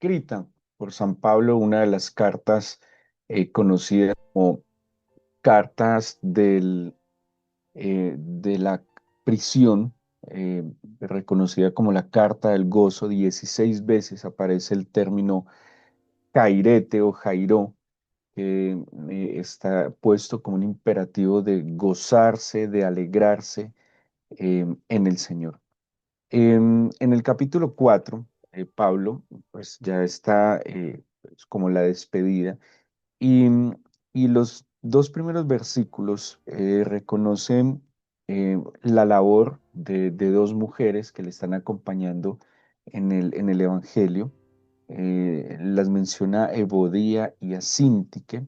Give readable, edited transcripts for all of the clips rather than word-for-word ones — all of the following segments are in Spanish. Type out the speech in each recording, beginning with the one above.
escrita por San Pablo, una de las cartas conocidas como cartas de la prisión, reconocida como la Carta del Gozo. 16 veces aparece el término cairete o jairó, que está puesto como un imperativo de gozarse, de alegrarse en el Señor. En el capítulo 4, Pablo, pues ya está pues, como la despedida, y, y los dos primeros versículos reconocen la labor de dos mujeres que le están acompañando en el Evangelio. Las menciona Evodía y Asíntique.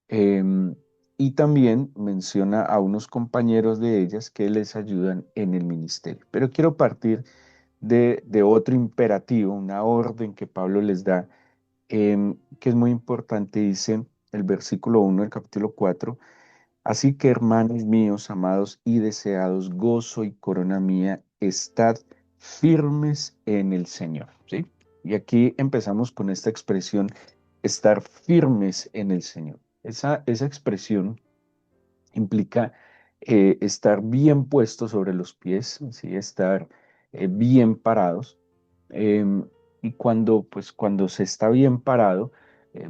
Em, y también menciona a unos compañeros de ellas que les ayudan en el ministerio. Pero quiero partir de otro imperativo, una orden que Pablo les da, que es muy importante. Dice el versículo 1 del capítulo 4: así que hermanos míos, amados y deseados, gozo y corona mía, estad firmes en el Señor. ¿Sí? Y aquí empezamos con esta expresión, estar firmes en el Señor. Esa expresión implica estar bien puestos sobre los pies, ¿sí? Estar bien parados. Em, y cuando se está bien parado,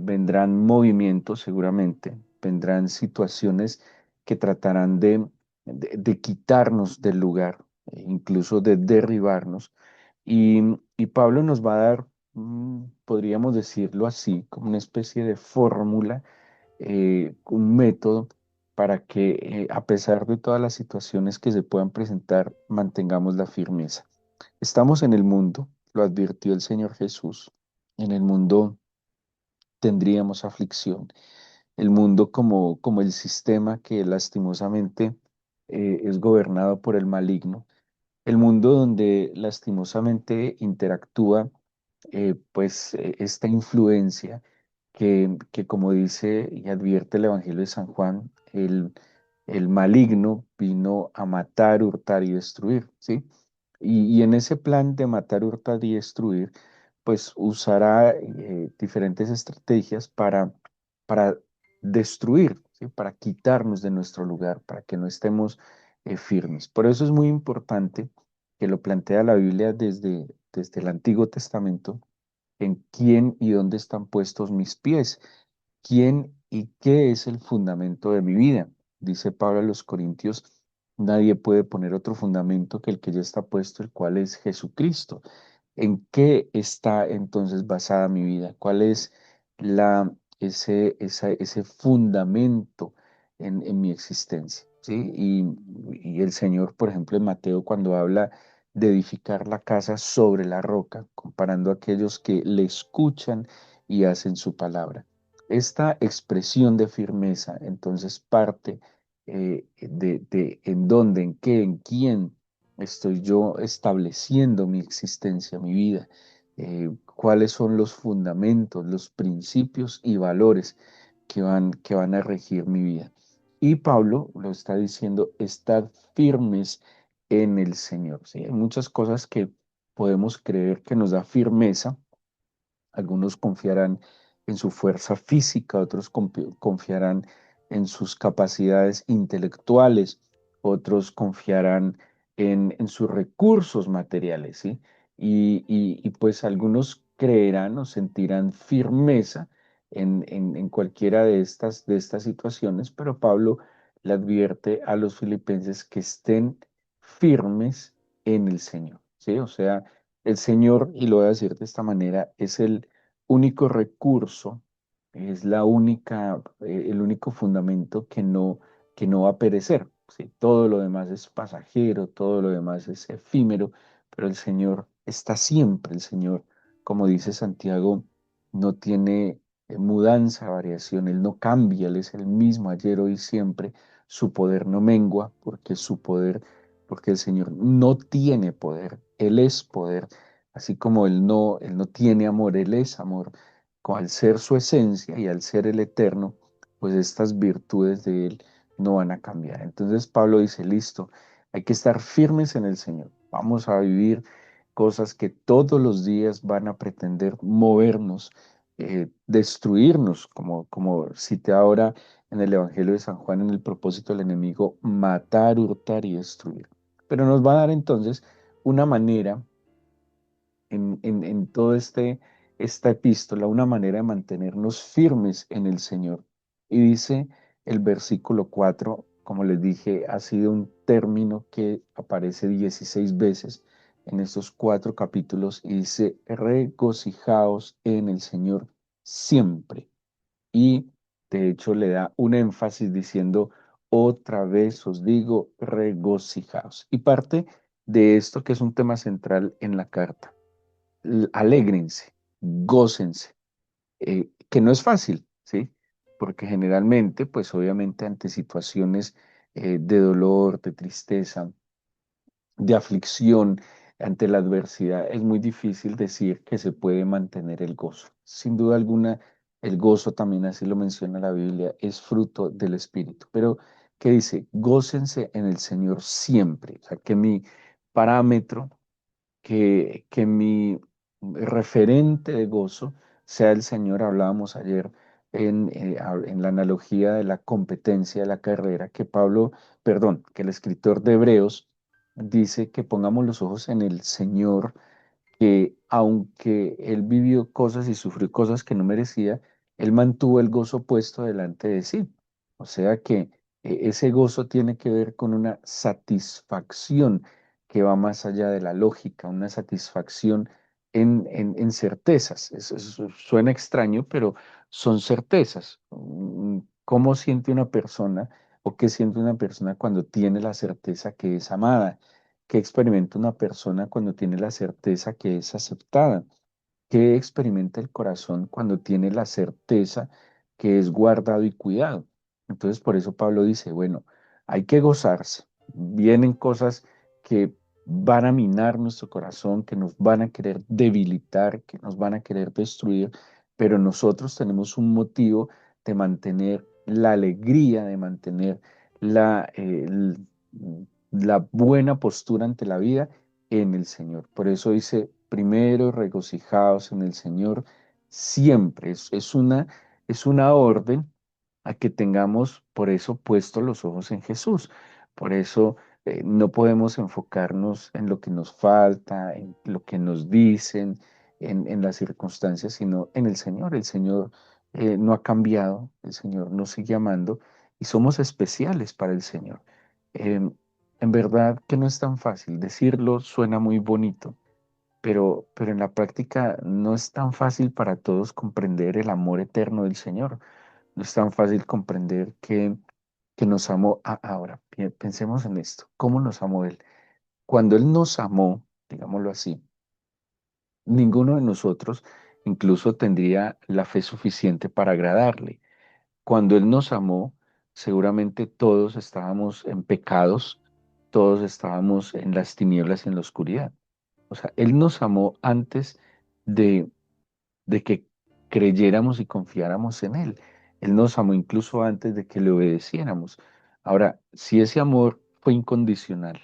vendrán movimientos seguramente, vendrán situaciones que tratarán de quitarnos del lugar, incluso de derribarnos. Y Pablo nos va a dar, podríamos decirlo así, como una especie de fórmula, un método para que a pesar de todas las situaciones que se puedan presentar, mantengamos la firmeza. Estamos en el mundo, lo advirtió el Señor Jesús. En el mundo tendríamos aflicción. El mundo como el sistema que lastimosamente es gobernado por el maligno. El mundo donde lastimosamente interactúa esta influencia que como dice y advierte el Evangelio de San Juan, el maligno vino a matar, hurtar y destruir, ¿sí? Y en ese plan de matar, hurtar y destruir, pues usará diferentes estrategias para destruir, ¿sí? Para quitarnos de nuestro lugar, para que no estemos firmes. Por eso es muy importante que lo plantea la Biblia desde el Antiguo Testamento, en quién y dónde están puestos mis pies, quién y qué es el fundamento de mi vida. Dice Pablo a los Corintios, nadie puede poner otro fundamento que el que ya está puesto, el cual es Jesucristo. ¿En qué está entonces basada mi vida? ¿Cuál es ese fundamento en mi existencia? ¿Sí? Y el Señor, por ejemplo, en Mateo, cuando habla de edificar la casa sobre la roca, comparando a aquellos que le escuchan y hacen su palabra. Esta expresión de firmeza entonces parte de en dónde, en qué, en quién estoy yo estableciendo mi existencia, mi vida, cuáles son los fundamentos, los principios y valores que van a regir mi vida. Y Pablo lo está diciendo, estad firmes en el Señor. ¿Sí? Hay muchas cosas que podemos creer que nos da firmeza. Algunos confiarán en su fuerza física, otros confiarán en sus capacidades intelectuales, otros confiarán en sus recursos materiales, ¿sí? Pues algunos creerán o sentirán firmeza en cualquiera de estas situaciones, pero Pablo le advierte a los filipenses que estén firmes en el Señor, ¿sí? O sea, el Señor, y lo voy a decir de esta manera, es el único recurso, es el único fundamento que no va a perecer. ¿Sí? Todo lo demás es pasajero, todo lo demás es efímero, pero el Señor está siempre. El Señor, como dice Santiago, no tiene mudanza, variación, Él no cambia, Él es el mismo ayer, hoy, siempre. Su poder no mengua, porque el Señor no tiene poder, Él es poder. Así como Él no tiene amor, Él es amor. Al ser su esencia y al ser el eterno, pues estas virtudes de Él no van a cambiar. Entonces Pablo dice, listo, hay que estar firmes en el Señor. Vamos a vivir cosas que todos los días van a pretender movernos, destruirnos, como cité ahora en el Evangelio de San Juan, en el propósito del enemigo, matar, hurtar y destruir. Pero nos va a dar entonces una manera en todo esta epístola, una manera de mantenernos firmes en el Señor. Y dice el versículo 4, como les dije, ha sido un término que aparece 16 veces en estos 4 capítulos y dice, regocijaos en el Señor siempre. Y de hecho le da un énfasis diciendo, otra vez os digo, regocijaos. Y parte de esto que es un tema central en la carta, alégrense, gócense, que no es fácil, ¿sí? Porque generalmente, pues obviamente ante situaciones de dolor, de tristeza, de aflicción, ante la adversidad, es muy difícil decir que se puede mantener el gozo. Sin duda alguna, el gozo también, así lo menciona la Biblia, es fruto del Espíritu. Pero, ¿qué dice? Gócense en el Señor siempre. O sea, que mi parámetro, que mi referente de gozo sea el Señor. Hablábamos ayer en la analogía de la competencia de la carrera, que Pablo, perdón, que el escritor de Hebreos dice que pongamos los ojos en el Señor, que aunque él vivió cosas y sufrió cosas que no merecía, él mantuvo el gozo puesto delante de sí. O sea que ese gozo tiene que ver con una satisfacción que va más allá de la lógica, una satisfacción en certezas. Eso suena extraño, pero son certezas. ¿Cómo siente una persona o qué siente una persona cuando tiene la certeza que es amada? ¿Qué experimenta una persona cuando tiene la certeza que es aceptada? ¿Qué experimenta el corazón cuando tiene la certeza que es guardado y cuidado? Entonces, por eso Pablo dice, bueno, hay que gozarse. Vienen cosas que van a minar nuestro corazón, que nos van a querer debilitar, que nos van a querer destruir, pero nosotros tenemos un motivo de mantener la alegría, de mantener la buena postura ante la vida en el Señor. Por eso dice, primero regocijaos en el Señor siempre. Es una orden a que tengamos, por eso, puestos los ojos en Jesús. Por eso no podemos enfocarnos en lo que nos falta, en lo que nos dicen, en las circunstancias, sino en el Señor. El Señor no ha cambiado, el Señor nos sigue amando y somos especiales para el Señor. Em, en verdad que no es tan fácil. Decirlo suena muy bonito, pero en la práctica no es tan fácil para todos comprender el amor eterno del Señor. No es tan fácil comprender que nos amó. Ahora, pensemos en esto. ¿Cómo nos amó Él? Cuando Él nos amó, digámoslo así, ninguno de nosotros incluso tendría la fe suficiente para agradarle. Cuando Él nos amó, seguramente todos estábamos en pecados, todos estábamos en las tinieblas y en la oscuridad. O sea, Él nos amó antes de, de que creyéramos y confiáramos en Él. Él nos amó incluso antes de que le obedeciéramos. Ahora, si ese amor fue incondicional,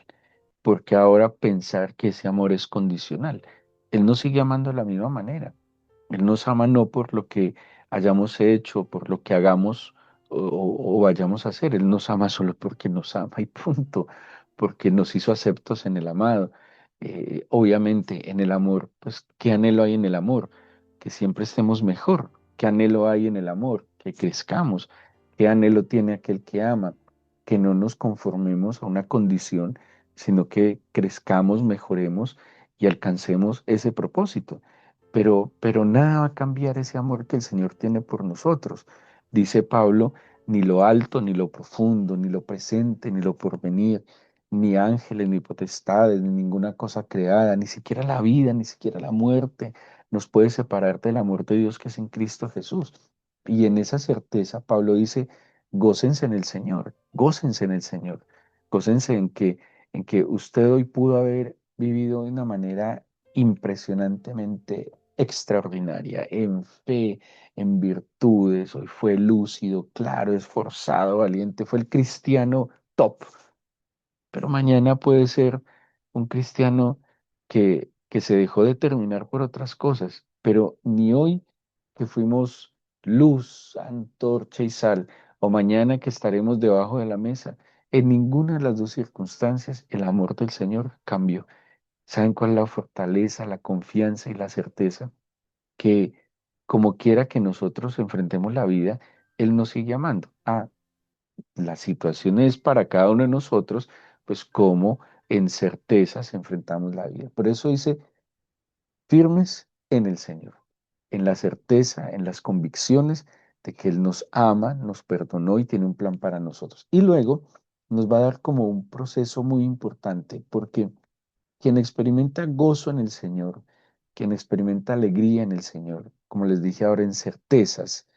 ¿por qué ahora pensar que ese amor es condicional? Él nos sigue amando de la misma manera. Él nos ama no por lo que hayamos hecho, por lo que hagamos o vayamos a hacer. Él nos ama solo porque nos ama y punto, porque nos hizo aceptos en el amado. Obviamente en el amor, pues, ¿qué anhelo hay en el amor? Que siempre estemos mejor. ¿Qué anhelo hay en el amor? Que crezcamos. ¿Qué anhelo tiene aquel que ama? Que no nos conformemos a una condición, sino que crezcamos, mejoremos y alcancemos ese propósito. Pero nada va a cambiar ese amor que el Señor tiene por nosotros. Dice Pablo, ni lo alto, ni lo profundo, ni lo presente, ni lo porvenir, ni ángeles, ni potestades, ni ninguna cosa creada, ni siquiera la vida, ni siquiera la muerte, nos puede separar del amor de Dios que es en Cristo Jesús. Y en esa certeza, Pablo dice, gócense en el Señor, gócense en el Señor, gócense en que usted hoy pudo haber vivido de una manera impresionantemente extraordinaria en fe, en virtudes. Hoy fue lúcido, claro, esforzado, valiente, fue el cristiano top, pero mañana puede ser un cristiano que que se dejó determinar por otras cosas, pero ni hoy que fuimos luz, antorcha y sal, o mañana que estaremos debajo de la mesa, en ninguna de las dos circunstancias el amor del Señor cambió. ¿Saben cuál es la fortaleza, la confianza y la certeza? Que como quiera que nosotros enfrentemos la vida, Él nos sigue amando. Ah, la situación es para cada uno de nosotros, pues cómo en certezas enfrentamos la vida. Por eso dice, firmes en el Señor, en la certeza, en las convicciones de que Él nos ama, nos perdonó y tiene un plan para nosotros. Y luego nos va a dar como un proceso muy importante, porque quien experimenta gozo en el Señor, quien experimenta alegría en el Señor, como les dije ahora, en certezas,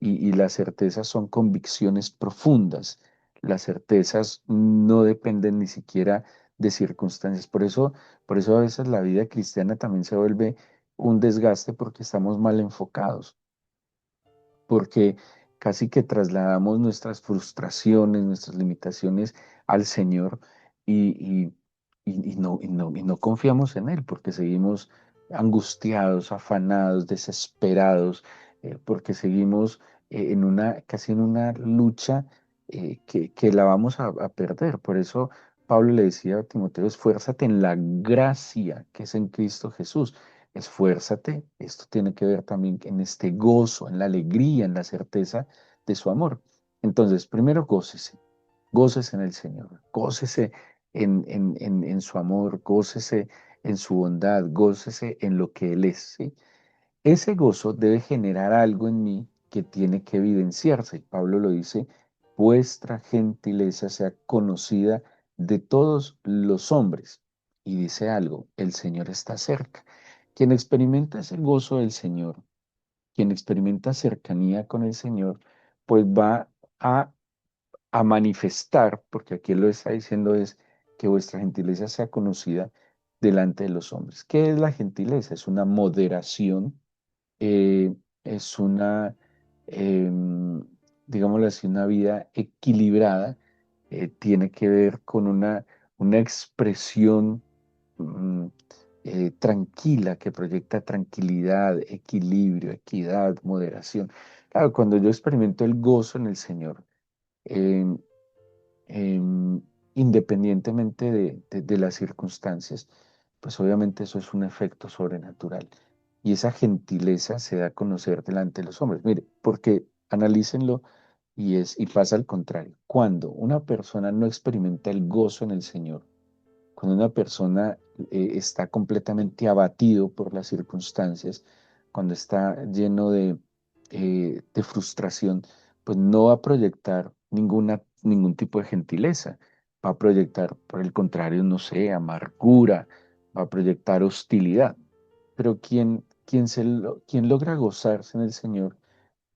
y las certezas son convicciones profundas, las certezas no dependen ni siquiera de circunstancias. Por eso a veces la vida cristiana también se vuelve un desgaste porque estamos mal enfocados, porque casi que trasladamos nuestras frustraciones, nuestras limitaciones al Señor y, y no confiamos en Él, porque seguimos angustiados, afanados, desesperados, porque seguimos casi en una lucha que la vamos a perder. Por eso Pablo le decía a Timoteo, esfuérzate en la gracia que es en Cristo Jesús. Esfuérzate, esto tiene que ver también en este gozo, en la alegría, en la certeza de su amor. Entonces, primero gócese, gócese en el Señor, gócese en su amor, gócese en su bondad, gócese en lo que Él es, ¿sí? Ese gozo debe generar algo en mí que tiene que evidenciarse. Pablo lo dice, vuestra gentileza sea conocida de todos los hombres. Y dice algo, el Señor está cerca. Quien experimenta ese gozo del Señor, quien experimenta cercanía con el Señor, pues va a, a manifestar, porque aquí lo está diciendo es que vuestra gentileza sea conocida delante de los hombres. ¿Qué es la gentileza? Es una moderación, eh, es una, em, digámoslo así, una vida equilibrada, tiene que ver con una expresión mm, tranquila que proyecta tranquilidad, equilibrio, equidad, moderación. Claro, cuando yo experimento el gozo en el Señor, em, em, independientemente de las circunstancias, pues obviamente eso es un efecto sobrenatural. Y esa gentileza se da a conocer delante de los hombres. Mire, porque analícenlo y pasa al contrario. Cuando una persona no experimenta el gozo en el Señor, cuando una persona está completamente abatido por las circunstancias, cuando está lleno de frustración, pues no va a proyectar ningún tipo de gentileza. Va a proyectar, por el contrario, no sé, amargura, va a proyectar hostilidad. Pero quien logra gozarse en el Señor,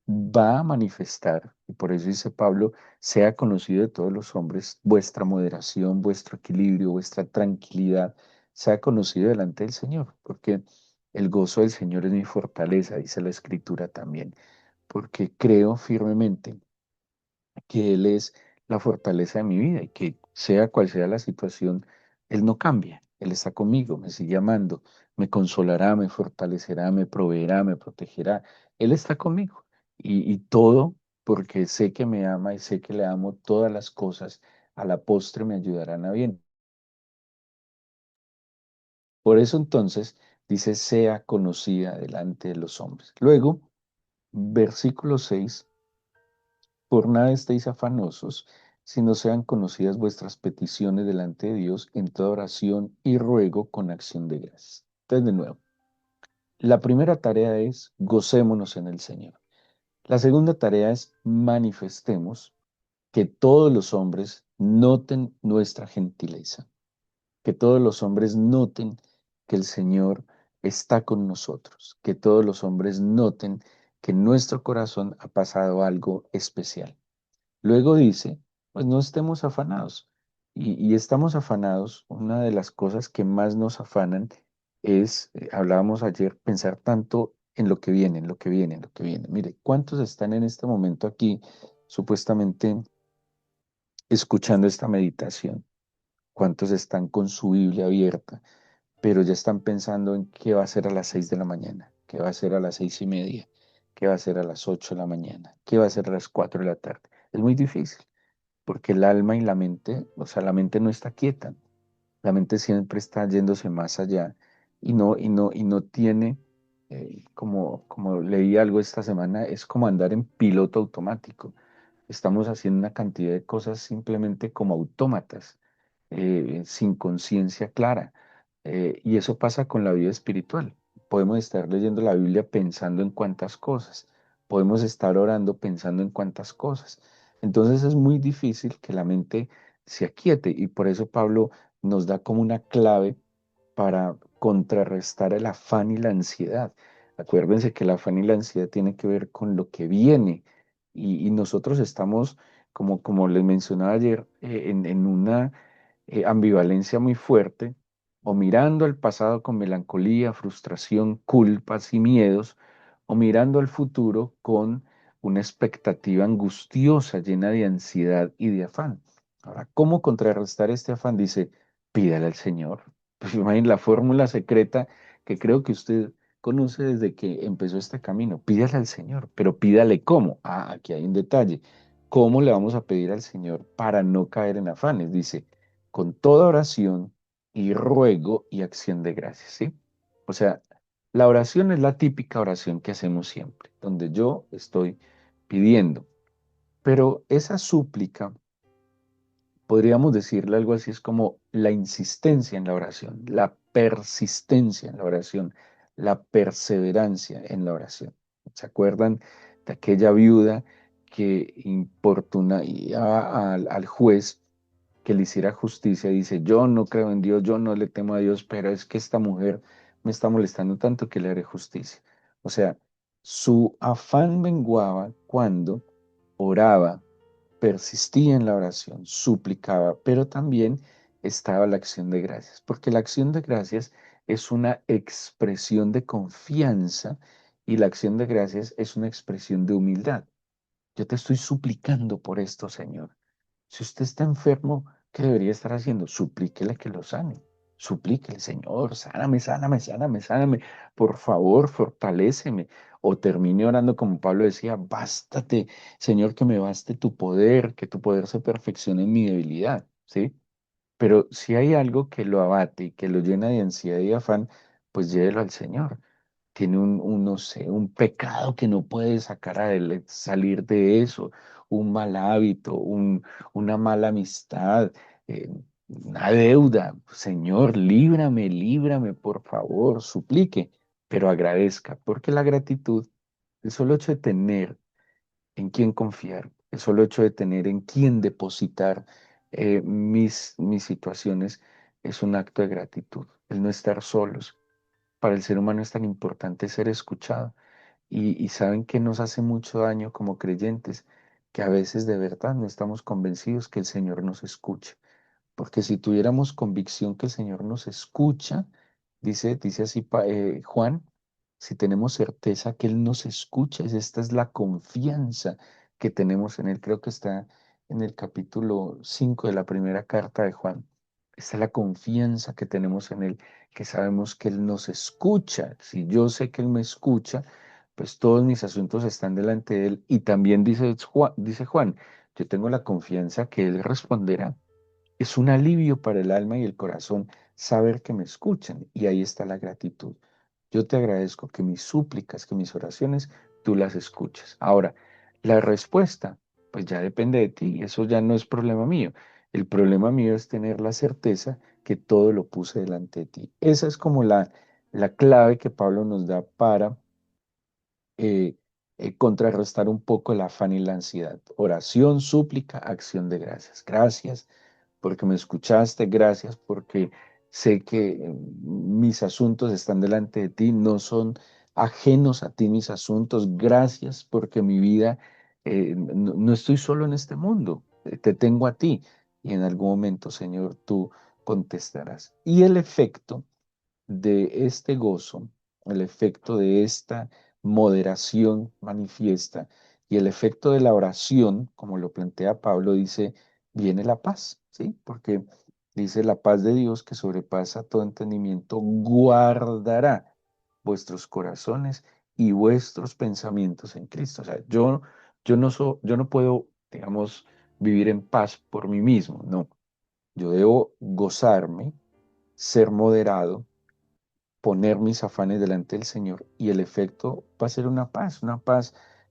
va a manifestar, y por eso dice Pablo, sea conocido de todos los hombres vuestra moderación, vuestro equilibrio, vuestra tranquilidad, sea conocido delante del Señor, porque el gozo del Señor es mi fortaleza, dice la Escritura también, porque creo firmemente que Él es la fortaleza de mi vida y que sea cual sea la situación, Él no cambia. Él está conmigo, me sigue amando, me consolará, me fortalecerá, me proveerá, me protegerá. Él está conmigo y todo porque sé que me ama y sé que le amo, todas las cosas a la postre me ayudarán a bien. Por eso entonces dice, sea conocida delante de los hombres. Luego, versículo 6. Por nada estéis afanosos, sino sean conocidas vuestras peticiones delante de Dios en toda oración y ruego con acción de gracias. Entonces, de nuevo, la primera tarea es gocémonos en el Señor. La segunda tarea es manifestemos que todos los hombres noten nuestra gentileza, que todos los hombres noten que el Señor está con nosotros, que todos los hombres noten que en nuestro corazón ha pasado algo especial. Luego dice, pues no estemos afanados. Y estamos afanados, una de las cosas que más nos afanan es, hablábamos ayer, pensar tanto en lo que viene, en lo que viene, en lo que viene. Mire, ¿cuántos están en este momento aquí supuestamente escuchando esta meditación? ¿Cuántos están con su Biblia abierta? pero ya están pensando en qué va a ser a las 6 de la mañana, qué va a ser a las 6:30, qué va a ser a las 8 de la mañana, qué va a ser a las 4 de la tarde. Es muy difícil, porque el alma y la mente, o sea, la mente no está quieta, la mente siempre está yéndose más allá y no tiene, como leí algo esta semana, es como andar en piloto automático. Estamos haciendo una cantidad de cosas simplemente como autómatas, sin conciencia clara. Y eso pasa con la vida espiritual. Podemos estar leyendo la Biblia pensando en cuántas cosas. Podemos estar orando pensando en cuántas cosas. Entonces es muy difícil que la mente se aquiete y por eso Pablo nos da como una clave para contrarrestar el afán y la ansiedad. Acuérdense que el afán y la ansiedad tienen que ver con lo que viene y nosotros estamos, como les mencionaba ayer, en una ambivalencia muy fuerte, o mirando al pasado con melancolía, frustración, culpas y miedos, o mirando al futuro con una expectativa angustiosa, llena de ansiedad y de afán. Ahora, ¿cómo contrarrestar este afán? Dice, pídale al Señor. Pues imagínate la fórmula secreta que creo que usted conoce desde que empezó este camino. Pídale al Señor, pero pídale cómo. Ah, aquí hay un detalle. ¿Cómo le vamos a pedir al Señor para no caer en afanes? Dice, con toda oración y ruego y acción de gracias, ¿sí? O sea, la oración es la típica oración que hacemos siempre, donde yo estoy pidiendo, pero esa súplica podríamos decirle algo así, es como la insistencia en la oración, la persistencia en la oración, la perseverancia en la oración. ¿Se acuerdan de aquella viuda que importuna y al juez que le hiciera justicia? Dice, yo no creo en Dios, yo no le temo a Dios, pero es que esta mujer me está molestando tanto que le haré justicia. O sea, su afán menguaba cuando oraba, persistía en la oración, suplicaba, pero también estaba la acción de gracias, porque la acción de gracias es una expresión de confianza y la acción de gracias es una expresión de humildad. Yo te estoy suplicando por esto, Señor. Si usted está enfermo, ¿qué debería estar haciendo? Suplíquele que lo sane. Suplíquele, Señor, sáname, sáname, sáname, sáname. Por favor, fortaléceme. O termine orando como Pablo decía, bástate, Señor, que me baste tu poder, que tu poder se perfeccione en mi debilidad, ¿sí? Pero si hay algo que lo abate y que lo llena de ansiedad y afán, pues llévelo al Señor. Tiene no sé, un pecado que no puede sacar a él, salir de eso, un mal hábito, una mala amistad, eh, una deuda. Señor, líbrame, líbrame, por favor, suplique, pero agradezca, porque la gratitud, el solo hecho de tener en quién confiar, el solo hecho de tener en quién depositar mis situaciones es un acto de gratitud, el no estar solos. Para el ser humano es tan importante ser escuchado y saben que nos hace mucho daño como creyentes, que a veces de verdad no estamos convencidos que el Señor nos escuche. Porque si tuviéramos convicción que el Señor nos escucha, dice así Juan, si tenemos certeza que Él nos escucha, esta es la confianza que tenemos en Él. Creo que está en el capítulo 5 de la primera carta de Juan. Esta es la confianza que tenemos en Él, que sabemos que Él nos escucha. Si yo sé que Él me escucha, pues todos mis asuntos están delante de Él. Y también dice Juan, yo tengo la confianza que Él responderá. Es un alivio para el alma y el corazón saber que me escuchan y ahí está la gratitud. Yo te agradezco que mis súplicas, que mis oraciones, tú las escuches. Ahora, la respuesta, pues ya depende de ti, eso ya no es problema mío. El problema mío es tener la certeza que todo lo puse delante de ti. Esa es como la clave que Pablo nos da para eh, contrarrestar un poco el afán y la ansiedad. Oración, súplica, acción de gracias. Gracias porque me escuchaste, gracias porque sé que mis asuntos están delante de ti, no son ajenos a ti mis asuntos. Gracias porque mi vida, no estoy solo en este mundo, te tengo a ti y en algún momento, Señor, tú contestarás. Y el efecto de este gozo, el efecto de esta moderación manifiesta y el efecto de la oración, como lo plantea Pablo, dice, viene la paz, ¿sí? Porque Dice, la paz de Dios que sobrepasa todo entendimiento, guardará vuestros corazones y vuestros pensamientos en Cristo. O sea, yo no puedo, digamos, vivir en paz por mí mismo, no. Yo debo gozarme, ser moderado, poner mis afanes delante del Señor y el efecto va a ser una paz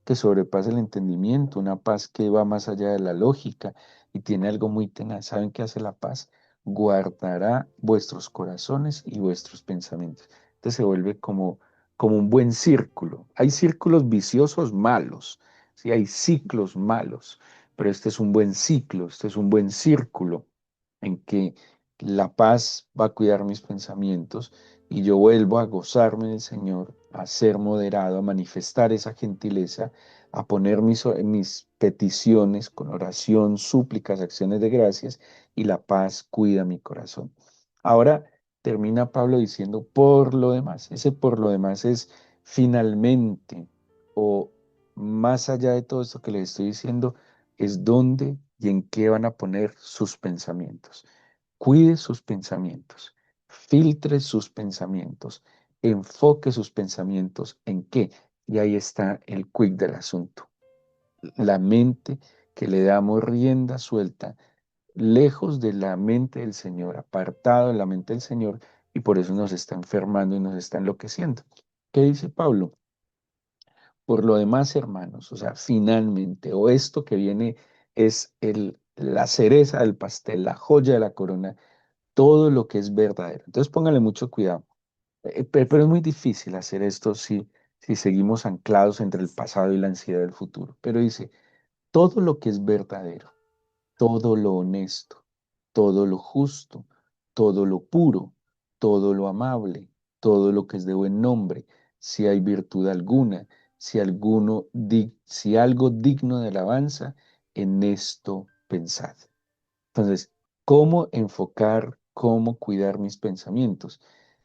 que sobrepasa el entendimiento, una paz que va más allá de la lógica y tiene algo muy tenaz. ¿Saben qué hace la paz? Guardará vuestros corazones y vuestros pensamientos. Entonces se vuelve como un buen círculo. Hay círculos viciosos malos, ¿sí? Hay ciclos malos, pero este es un buen ciclo, este es un buen círculo en que la paz va a cuidar mis pensamientos y yo vuelvo a gozarme del Señor, a ser moderado, a manifestar esa gentileza, a poner mis peticiones con oración, súplicas, acciones de gracias, y la paz cuida mi corazón. Ahora termina Pablo diciendo por lo demás. Ese por lo demás es finalmente o más allá de todo esto que les estoy diciendo, es dónde y en qué van a poner sus pensamientos. Cuide sus pensamientos, filtre sus pensamientos, enfoque sus pensamientos en qué. Y ahí está el quick del asunto. La mente que le damos rienda suelta, lejos de la mente del Señor, apartado de la mente del Señor, y por eso nos está enfermando y nos está enloqueciendo. ¿Qué dice Pablo? Por lo demás, hermanos, o sea, finalmente, o esto que viene es la cereza del pastel, la joya de la corona, todo lo que es verdadero. Entonces póngale mucho cuidado. Pero es muy difícil hacer esto si seguimos anclados entre el pasado y la ansiedad del futuro. Pero dice, todo lo que es verdadero, todo lo honesto, todo lo justo, todo lo puro, todo lo amable, todo lo que es de buen nombre, si hay virtud alguna, si algo digno de alabanza, en esto pensad. Entonces, ¿cómo enfocar, cómo cuidar mis pensamientos?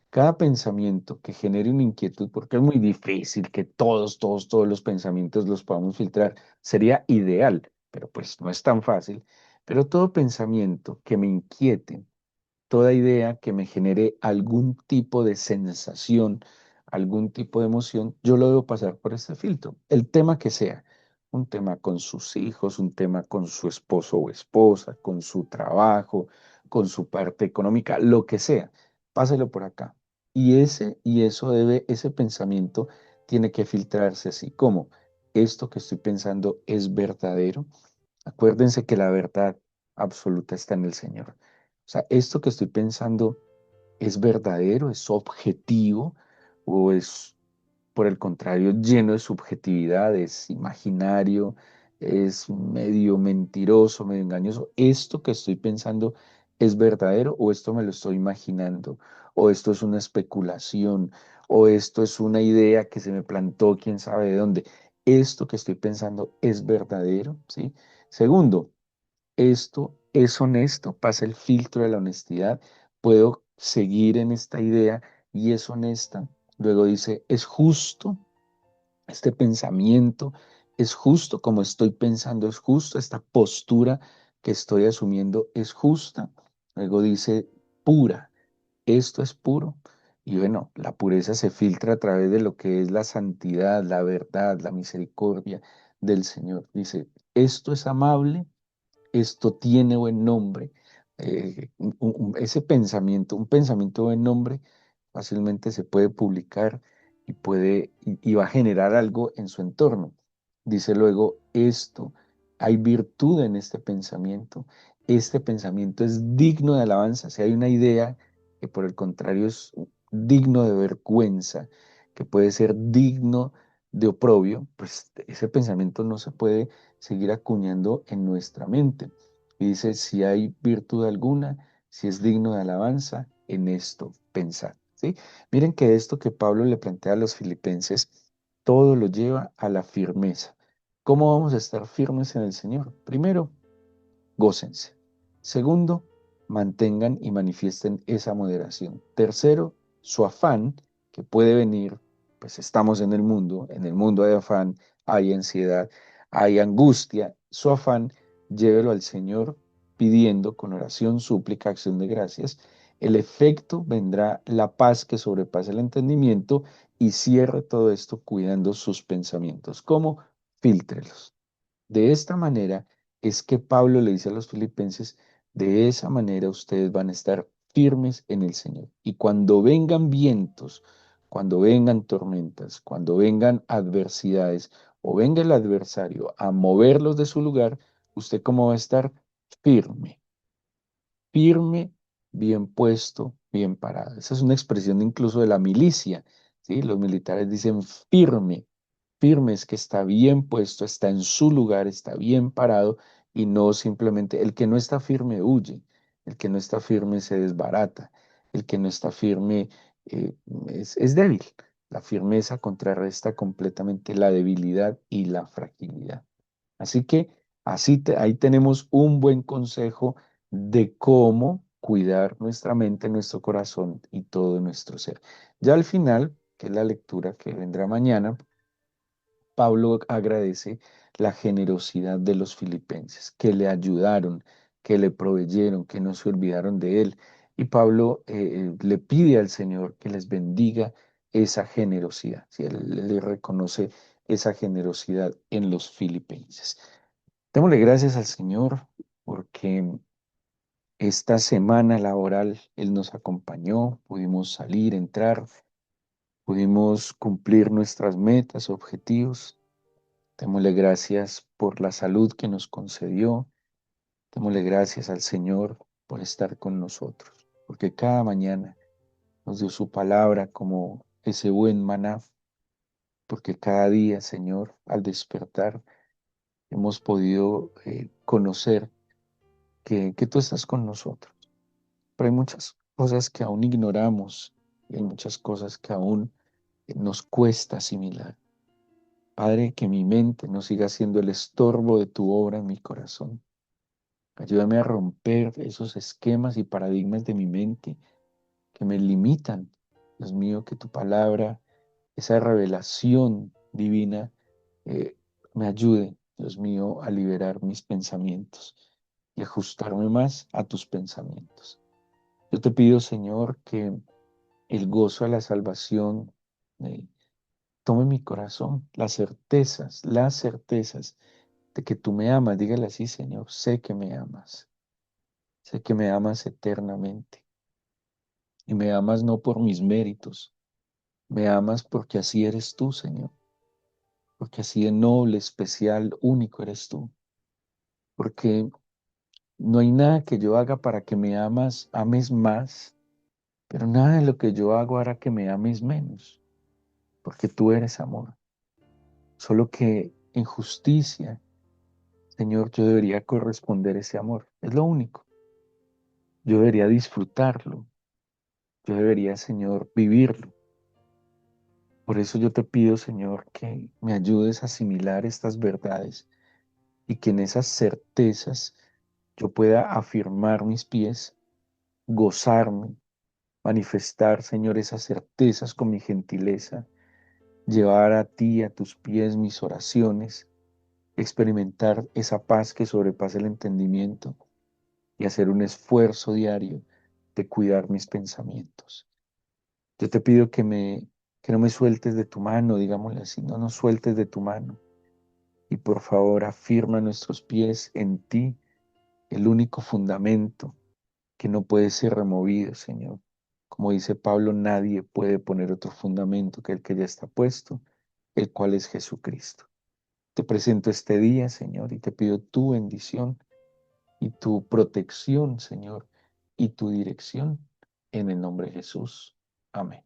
Cada pensamiento que genere una inquietud, porque es muy difícil que todos los pensamientos los podamos filtrar, sería ideal, pero pues no es tan fácil. Pero todo pensamiento que me inquiete, toda idea que me genere algún tipo de sensación, algún tipo de emoción, yo lo debo pasar por este filtro, el tema que sea, un tema con sus hijos, un tema con su esposo o esposa, con su trabajo, con su parte económica, lo que sea, páselo por acá. Ese pensamiento tiene que filtrarse así como esto que estoy pensando es verdadero. Acuérdense que la verdad absoluta está en el Señor. O sea, esto que estoy pensando es verdadero, es objetivo o es, por el contrario, lleno de subjetividad, es imaginario, es medio mentiroso, medio engañoso. Esto que estoy pensando es verdadero o esto me lo estoy imaginando o esto es una especulación o esto es una idea que se me plantó quién sabe de dónde. Esto que estoy pensando es verdadero, ¿sí? Segundo, esto es honesto, pasa el filtro de la honestidad, puedo seguir en esta idea y es honesta. Luego dice, es justo, este pensamiento es justo, como estoy pensando es justo, esta postura que estoy asumiendo es justa. Luego dice, pura, esto es puro. Y bueno, la pureza se filtra a través de lo que es la santidad, la verdad, la misericordia del Señor. Dice, esto es amable, esto tiene buen nombre. Ese pensamiento, un pensamiento de buen nombre, fácilmente se puede publicar y va a generar algo en su entorno. Dice luego, esto, hay virtud en este pensamiento es digno de alabanza. Si hay una idea que por el contrario es digno de vergüenza, que puede ser digno de oprobio, pues ese pensamiento no se puede seguir acuñando en nuestra mente. Y dice, si hay virtud alguna, si es digno de alabanza, en esto pensad. ¿Sí? Miren que esto que Pablo le plantea a los filipenses, todo lo lleva a la firmeza. ¿Cómo vamos a estar firmes en el Señor? Primero, gócense. Segundo, mantengan y manifiesten esa moderación. Tercero, su afán, que puede venir, pues estamos en el mundo hay afán, hay ansiedad, hay angustia. Su afán, llévelo al Señor pidiendo con oración, súplica, acción de gracias, el efecto vendrá la paz que sobrepasa el entendimiento y cierre todo esto cuidando sus pensamientos. ¿Cómo? Fíltrelos. De esta manera es que Pablo le dice a los filipenses, de esa manera ustedes van a estar firmes en el Señor. Y cuando vengan vientos, cuando vengan tormentas, cuando vengan adversidades o venga el adversario a moverlos de su lugar, usted cómo va a estar firme, firme, bien puesto, bien parado. Esa es una expresión incluso de la milicia, ¿sí? Los militares dicen firme. Firme es que está bien puesto, está en su lugar, está bien parado y no simplemente el que no está firme huye, el que no está firme se desbarata, el que no está firme eh, es débil. La firmeza contrarresta completamente la debilidad y la fragilidad. Así que ahí tenemos un buen consejo de cómo cuidar nuestra mente, nuestro corazón y todo nuestro ser. Ya al final, que es la lectura que vendrá mañana, Pablo agradece la generosidad de los filipenses, que le ayudaron, que le proveyeron, que no se olvidaron de él. Y Pablo le pide al Señor que les bendiga esa generosidad. Si él le reconoce esa generosidad en los filipenses. Démosle gracias al Señor porque esta semana laboral Él nos acompañó, pudimos salir, entrar, pudimos cumplir nuestras metas, objetivos. Démosle gracias por la salud que nos concedió. Démosle gracias al Señor por estar con nosotros, porque cada mañana nos dio su palabra como ese buen maná, porque cada día, Señor, al despertar, hemos podido conocer que tú estás con nosotros. Pero hay muchas cosas que aún ignoramos y hay muchas cosas que aún nos cuesta asimilar. Padre, que mi mente no siga siendo el estorbo de tu obra en mi corazón. Ayúdame a romper esos esquemas y paradigmas de mi mente que me limitan. Dios mío, que tu palabra, esa revelación divina, eh, me ayude, Dios mío, a liberar mis pensamientos y ajustarme más a tus pensamientos. Yo te pido, Señor, que el gozo de la salvación eh, tome mi corazón, las certezas de que tú me amas. Dígale así, Señor, sé que me amas. Sé que me amas eternamente y me amas no por mis méritos, me amas porque así eres tú, Señor, porque así de noble, especial, único eres tú, porque no hay nada que yo haga para que me ames más, pero nada de lo que yo hago hará que me ames menos, porque tú eres amor. Solo que en justicia, Señor, yo debería corresponder ese amor, es lo único. Yo debería disfrutarlo, yo debería, Señor, vivirlo. Por eso yo te pido, Señor, que me ayudes a asimilar estas verdades y que en esas certezas yo pueda afirmar mis pies, gozarme, manifestar, Señor, esas certezas con mi gentileza, llevar a ti, a tus pies mis oraciones, experimentar esa paz que sobrepasa el entendimiento y hacer un esfuerzo diario de cuidar mis pensamientos. Yo te pido que no me sueltes de tu mano, digámosle así, no nos sueltes de tu mano. Y por favor, afirma nuestros pies en ti, el único fundamento que no puede ser removido, Señor. Como dice Pablo, nadie puede poner otro fundamento que el que ya está puesto, el cual es Jesucristo. Te presento este día, Señor, y te pido tu bendición y tu protección, Señor, y tu dirección en el nombre de Jesús. Amén.